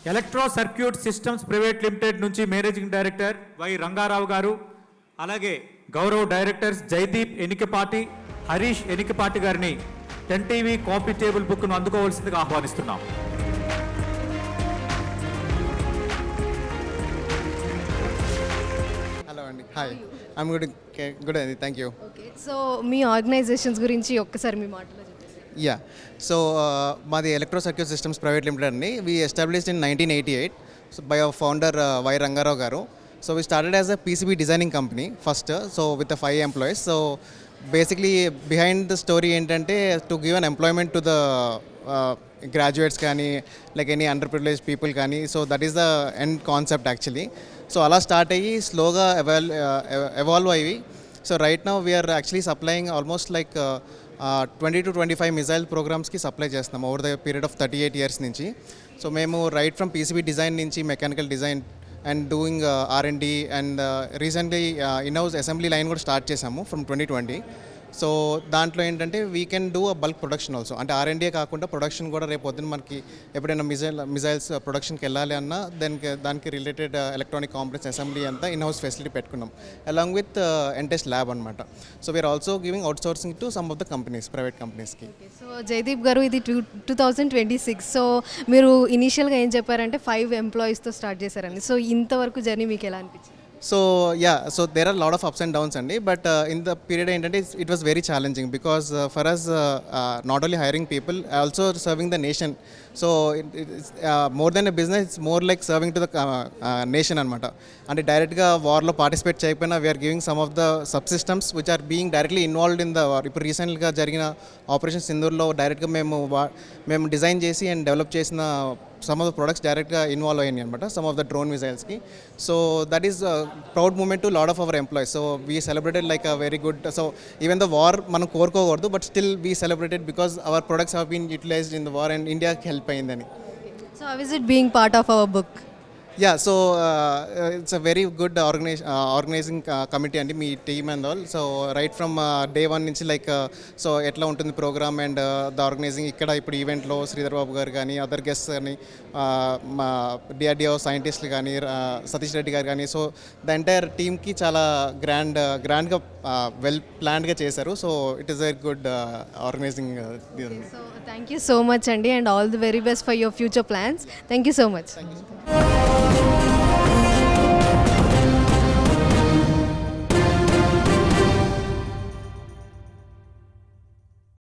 Electro circuit systems private limited నుంచి managing director why Rangarao గారు, అలాగే గౌరవ డైరెక్టర్స్ జయదీప్ ఎనికపాటి, హరీష్ ఎనికపాటి గారిని 10 టీవీ కాఫీ టేబుల్ బుక్ను అందుకోవాల్సిందిగా ఆహ్వానిస్తున్నాం. హలో అండి, హాయ్, ఐఎమ్ గుడ్ అండి, థ్యాంక్ యూ. ఓకే, సో మీ ఆర్గనైజేషన్స్ గురించి ఒక్కసారి మీ మాటలో చెప్పేసి. యా, సో మాది electro circuit systems private limited అండి. We established in 1988 by our founder Y Rangarao garu. So we started as a PCB designing company first, so with 5 employees. So basically behind the story ఏంటంటే to give an employment to the graduates కానీ like any under privilege people కానీ. So that is the end concept actually. So అలా start అయ్యి స్లోగా evolve అయ్యి, so right now we're actually supplying almost like 20 to 25 missile ప్రోగ్రామ్స్కి supply చేస్తున్నాం over the period of 38 years నుంచి. So మేము right from PCB design నుంచి mechanical design and doing R&D and recently in-house assembly line కూడా start చేసాము from 2020. So దాంట్లో ఏంటంటే we can do a bulk production also, అంటే R&D కాకుండా production కూడా రేపు పొద్దున్న మనకి ఎప్పుడైనా మిజైల్స్ ప్రొడక్షన్కి వెళ్ళాలి అన్నా దానికి రిలేటెడ్ ఎలక్ట్రానిక్ కాంప్లెక్స్ అసెంబ్లీ అంతా ఇన్-హౌస్ ఫెసిలిటీ పెట్టుకున్నాం అలాంగ్ విత్ ఎంటెస్ట్ ల్యాబ్ అనమాట. So we're also giving out sourcing to some of the companies, private కంపెనీస్కి. సో జయదీప్ గారు, ఇది 2026. సో మీరు ఇనీషియల్గా ఏం చెప్పారంటే 5 ఎంప్లాయీస్తో స్టార్ట్ చేశారండి. సో ఇంతవరకు జర్నీ మీకు ఎలా అనిపించింది? So yeah, so there are lot of ups and downs అండి. బట్ ఇన్ ద పీరియడ్ ఏంటంటే it was very challenging because for us not only hiring people, also serving the nation. So more than a business, it's more like serving to the nation అనమాట. అంటే డైరెక్ట్గా వార్లో participate చేయకపోయినా we're giving some of the sub systems which are being directly involved in the war. ఇప్పుడు రీసెంట్గా జరిగిన operation సింధూర్లో డైరెక్ట్గా మేము డిజైన్ చేసి అండ్ డెవలప్ చేసిన సమ్ ఆఫ్ ద ప్రొడక్ట్స్ డైరెక్ట్గా ఇన్వాల్వ్ అయ్యాయి అనమాట, సమ్ ఆఫ్ ద డ్రోన్ మిజైల్స్కి. So that is proud moment to lot of our employees. So we celebrated like a very good. So even the war మనం కోరుకోకూడదు, but still we celebrated because our products have been utilized in the war and ఇండియాకి help అయిందని. So how is it being part of our book? Yeah, so it's a very good organizing committee అండి, మీ team and all. So right from day 1 నుంచి like so ఎట్లా ఉంటుంది programme and the organising. ఇక్కడ ఇప్పుడు ఈవెంట్లో శ్రీధర్ బాబు గారు కానీ, అదర్ గెస్ట్స్ కానీ, మా డిఆర్డిఓ సైంటిస్టులు కానీ, సతీష్ రెడ్డి గారు కానీ, సో ద ఎంటైర్ టీమ్కి చాలా గ్రాండ్గా వెల్ ప్లాన్డ్గా చేశారు. So it is a good organizing. So thank you so much అండి, and all the very best for your future plans. Thank you so much.